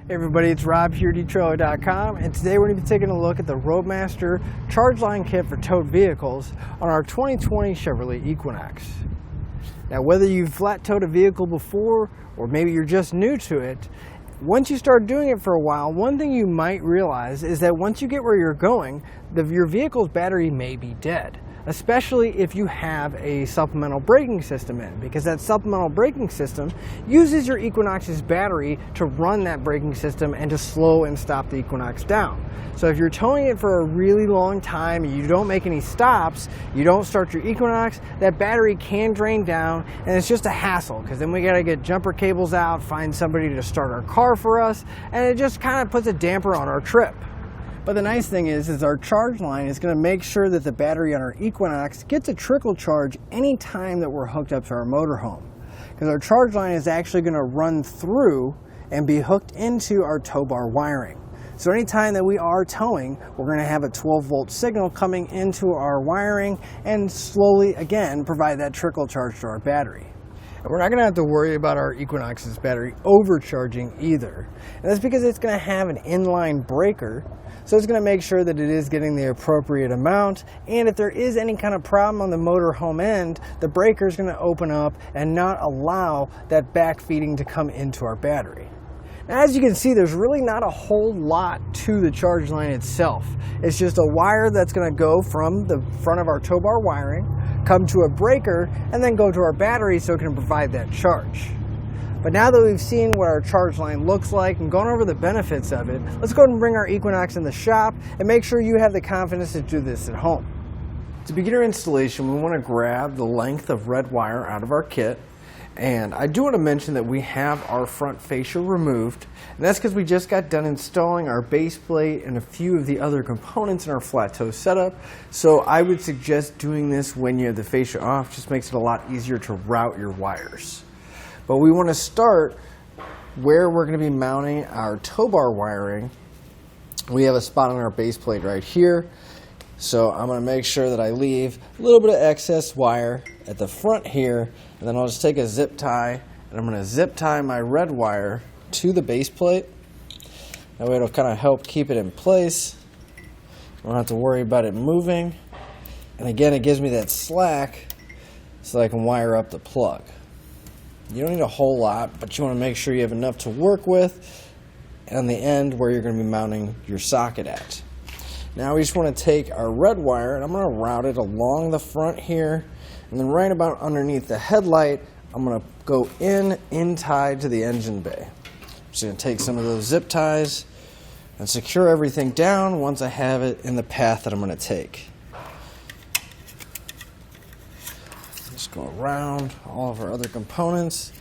Hey everybody, it's Rob here, trip.Com, and today we're going to be taking a look at the Roadmaster Charge Line Kit for towed vehicles on our 2020 Chevrolet Equinox. Now, whether you've flat towed a vehicle before or maybe you're just new to it, once you start doing it for a while, one thing you might realize is that once you get where you're going, your vehicle's battery may be dead. Especially if you have a supplemental braking system in, because that supplemental braking system uses your Equinox's battery to run that braking system and to slow and stop the Equinox down. So if you're towing it for a really long time and you don't make any stops, you don't start your Equinox, that battery can drain down, and it's just a hassle because then we got to get jumper cables out, find somebody to start our car for us, and it just kind of puts a damper on our trip. But the nice thing is our charge line is going to make sure that the battery on our Equinox gets a trickle charge anytime that we're hooked up to our motorhome. Because our charge line is actually going to run through and be hooked into our tow bar wiring. So anytime that we are towing, we're going to have a 12-volt signal coming into our wiring and slowly, again, provide that trickle charge to our battery. And we're not going to have to worry about our Equinox's battery overcharging either. And that's because it's going to have an inline breaker. So it's going to make sure that it is getting the appropriate amount, and if there is any kind of problem on the motor home end, the breaker is going to open up and not allow that back feeding to come into our battery. Now, as you can see, there's really not a whole lot to the charge line itself. It's just a wire that's going to go from the front of our tow bar wiring, come to a breaker, and then go to our battery so it can provide that charge. But now that we've seen what our charge line looks like and gone over the benefits of it, let's go ahead and bring our Equinox in the shop and make sure you have the confidence to do this at home. To begin our installation, we want to grab the length of red wire out of our kit. And I do want to mention that we have our front fascia removed, and that's because we just got done installing our base plate and a few of the other components in our flat tow setup. So I would suggest doing this when you have the fascia off. Just makes it a lot easier to route your wires. But we want to start where we're going to be mounting our tow bar wiring. We have a spot on our base plate right here. So I'm going to make sure that I leave a little bit of excess wire at the front here, and then I'll just take a zip tie and I'm going to zip tie my red wire to the base plate. That way it'll kind of help keep it in place. I don't have to worry about it moving. And again, it gives me that slack so I can wire up the plug. You don't need a whole lot, but you want to make sure you have enough to work with on the end where you're going to be mounting your socket at. Now we just want to take our red wire and I'm going to route it along the front here, and then right about underneath the headlight I'm going to go in tied to the engine bay. I'm just going to take some of those zip ties and secure everything down once I have it in the path that I'm going to take. Just go around all of our other components,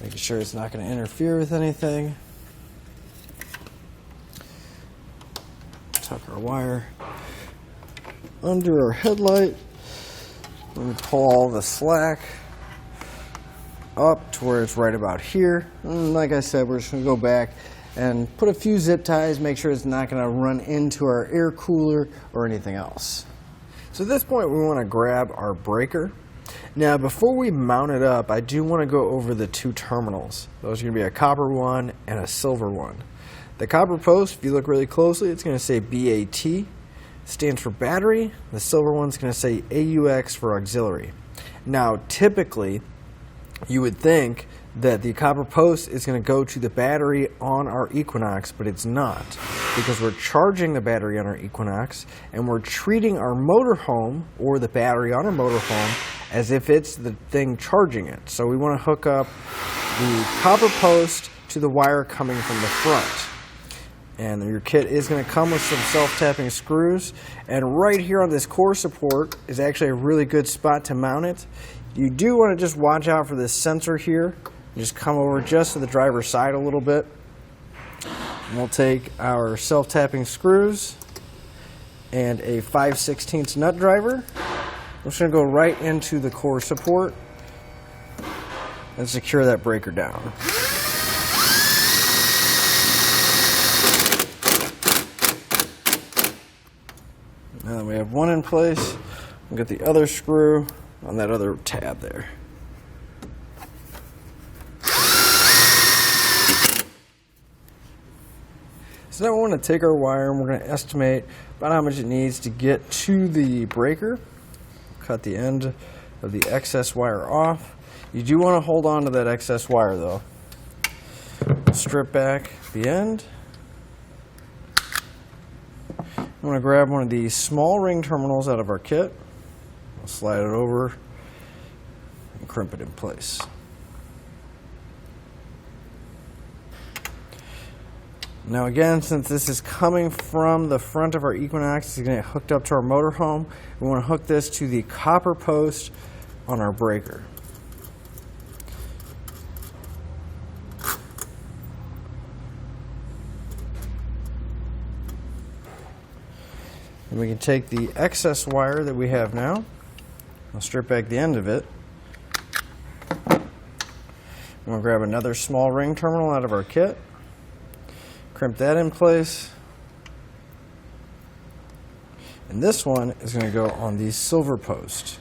making sure it's not going to interfere with anything. Tuck our wire under our headlight. Let me pull all the slack up to where it's right about here. And like I said, we're just going to go back and put a few zip ties, make sure it's not going to run into our air cooler or anything else. So at this point, we want to grab our breaker. Now, before we mount it up, I do want to go over the two terminals. Those are going to be a copper one and a silver one. The copper post, if you look really closely, it's going to say BAT, stands for battery. The silver one's going to say AUX for auxiliary. Now, typically, you would think that the copper post is going to go to the battery on our Equinox, but it's not, because we're charging the battery on our Equinox and we're treating our motorhome or the battery on our motorhome as if it's the thing charging it. So we want to hook up the copper post to the wire coming from the front. And your kit is going to come with some self-tapping screws, and right here on this core support is actually a really good spot to mount it. You do want to just watch out for this sensor here. Just come over just to the driver's side a little bit. And we'll take our self-tapping screws and a 5/16 nut driver. I'm just going to go right into the core support and secure that breaker down. Now that we have one in place, we'll get the other screw on that other tab there. So now we want to take our wire and we're going to estimate about how much it needs to get to the breaker. Cut the end of the excess wire off. You do want to hold on to that excess wire though. Strip back the end. I'm going to grab one of these small ring terminals out of our kit. I'll slide it over and crimp it in place. Now again, since this is coming from the front of our Equinox, it's going to get hooked up to our motorhome. We want to hook this to the copper post on our breaker. And we can take the excess wire that we have now. I'll strip back the end of it. I'm going to grab another small ring terminal out of our kit. Crimp that in place. And this one is going to go on the silver post.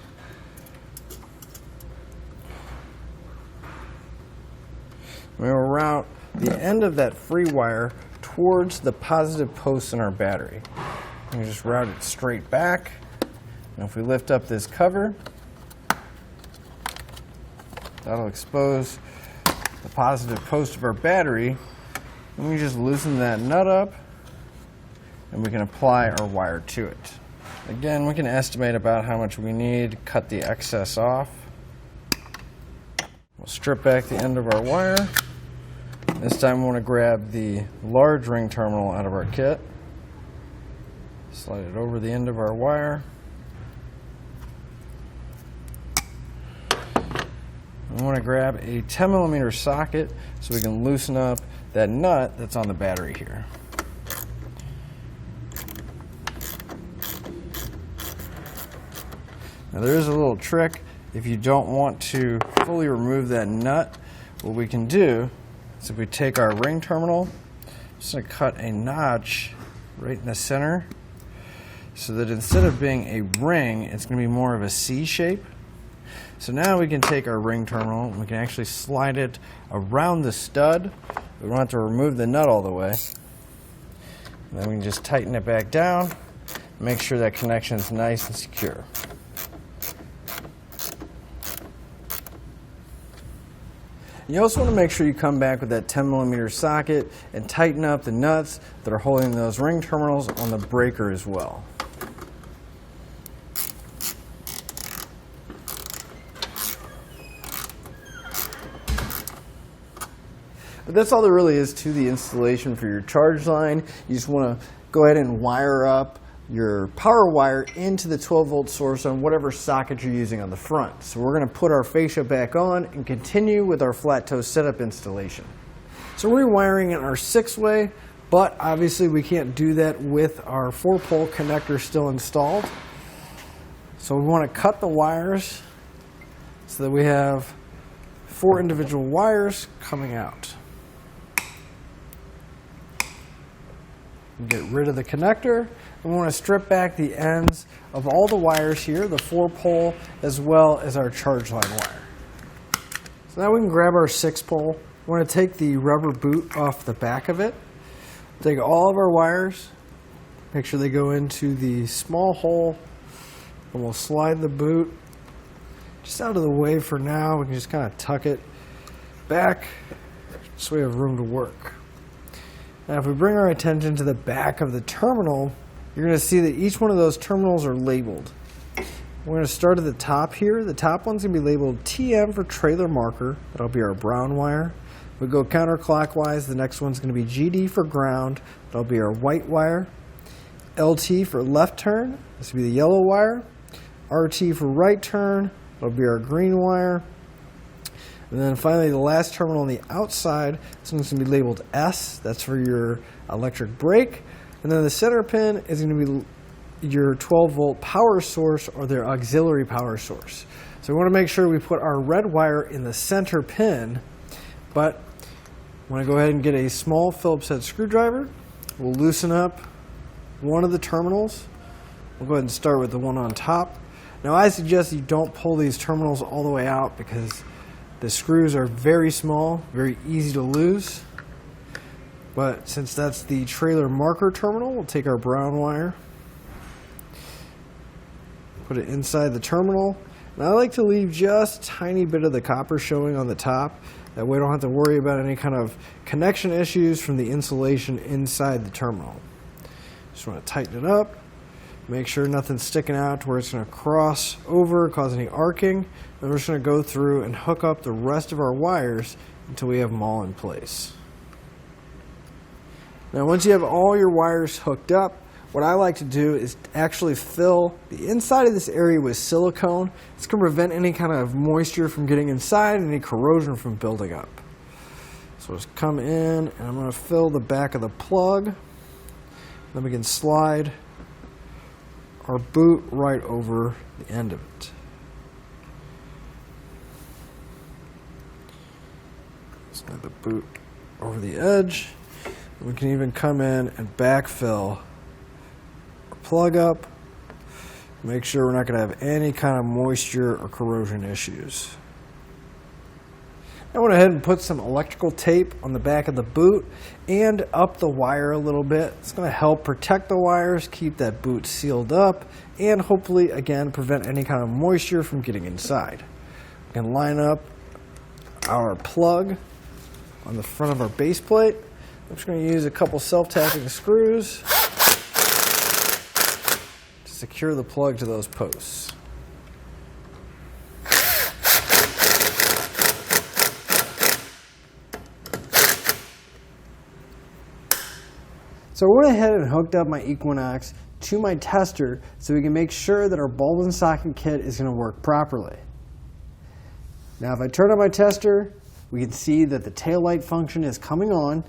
We're going to route the end of that free wire towards the positive post in our battery. You just route it straight back. And if we lift up this cover, that'll expose the positive post of our battery. And we just loosen that nut up and we can apply our wire to it. Again, we can estimate about how much we need, cut the excess off. We'll strip back the end of our wire. This time we want to grab the large ring terminal out of our kit. Slide it over the end of our wire. We want to grab a 10mm socket so we can loosen up that nut that's on the battery here. Now there is a little trick. If you don't want to fully remove that nut, what we can do is if we take our ring terminal, just going to cut a notch right in the center so that instead of being a ring, it's going to be more of a C shape. So now we can take our ring terminal and we can actually slide it around the stud. We don't have to remove the nut all the way. And then we can just tighten it back down, make sure that connection is nice and secure. You also want to make sure you come back with that 10mm socket and tighten up the nuts that are holding those ring terminals on the breaker as well. But that's all there really is to the installation for your charge line. You just want to go ahead and wire up your power wire into the 12-volt source on whatever socket you're using on the front. So we're going to put our fascia back on and continue with our flat toe setup installation. So we're rewiring in our 6-way, but obviously we can't do that with our 4-pole connector still installed. So we want to cut the wires so that we have 4 individual wires coming out. Get rid of the connector. We want to strip back the ends of all the wires here, the 4-pole as well as our charge line wire. So now we can grab our 6-pole. We want to take the rubber boot off the back of it. Take all of our wires, make sure they go into the small hole, and we'll slide the boot just out of the way for now. We can just kind of tuck it back so we have room to work. Now if we bring our attention to the back of the terminal, you're going to see that each one of those terminals are labeled. We're going to start at the top here. The top one's going to be labeled TM for trailer marker. That'll be our brown wire. If we go counterclockwise, the next one's going to be GD for ground. That'll be our white wire. LT for left turn. This will be the yellow wire. RT for right turn. That'll be our green wire. And then finally, the last terminal on the outside, this one's going to be labeled S. That's for your electric brake. And then the center pin is going to be your 12-volt power source or their auxiliary power source. So we want to make sure we put our red wire in the center pin, but we want to go ahead and get a small Phillips head screwdriver. We'll loosen up one of the terminals. We'll go ahead and start with the one on top. Now I suggest you don't pull these terminals all the way out because the screws are very small, very easy to lose. But since that's the trailer marker terminal, we'll take our brown wire, put it inside the terminal. And I like to leave just a tiny bit of the copper showing on the top. That way I don't have to worry about any kind of connection issues from the insulation inside the terminal. Just want to tighten it up, make sure nothing's sticking out to where it's going to cross over, cause any arcing. Then we're just going to go through and hook up the rest of our wires until we have them all in place. Now once you have all your wires hooked up, what I like to do is actually fill the inside of this area with silicone. It's going to prevent any kind of moisture from getting inside and any corrosion from building up. So just come in and I'm going to fill the back of the plug. Then we can slide our boot right over the end of it. Slide the boot over the edge. We can even come in and backfill our plug up. Make sure we're not going to have any kind of moisture or corrosion issues. I went ahead and put some electrical tape on the back of the boot and up the wire a little bit. It's going to help protect the wires, keep that boot sealed up, and hopefully, again, prevent any kind of moisture from getting inside. We can line up our plug on the front of our base plate. I'm just going to use a couple self-tapping screws to secure the plug to those posts. So I went ahead and hooked up my Equinox to my tester so we can make sure that our bulb and socket kit is going to work properly. Now if I turn on my tester, we can see that the tail light function is coming on.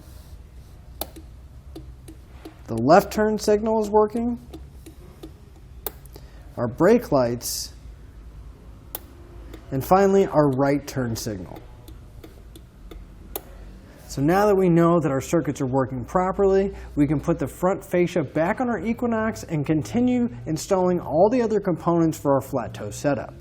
The left turn signal is working. Our brake lights. And finally our right turn signal. So now that we know that our circuits are working properly, we can put the front fascia back on our Equinox and continue installing all the other components for our flat toe setup.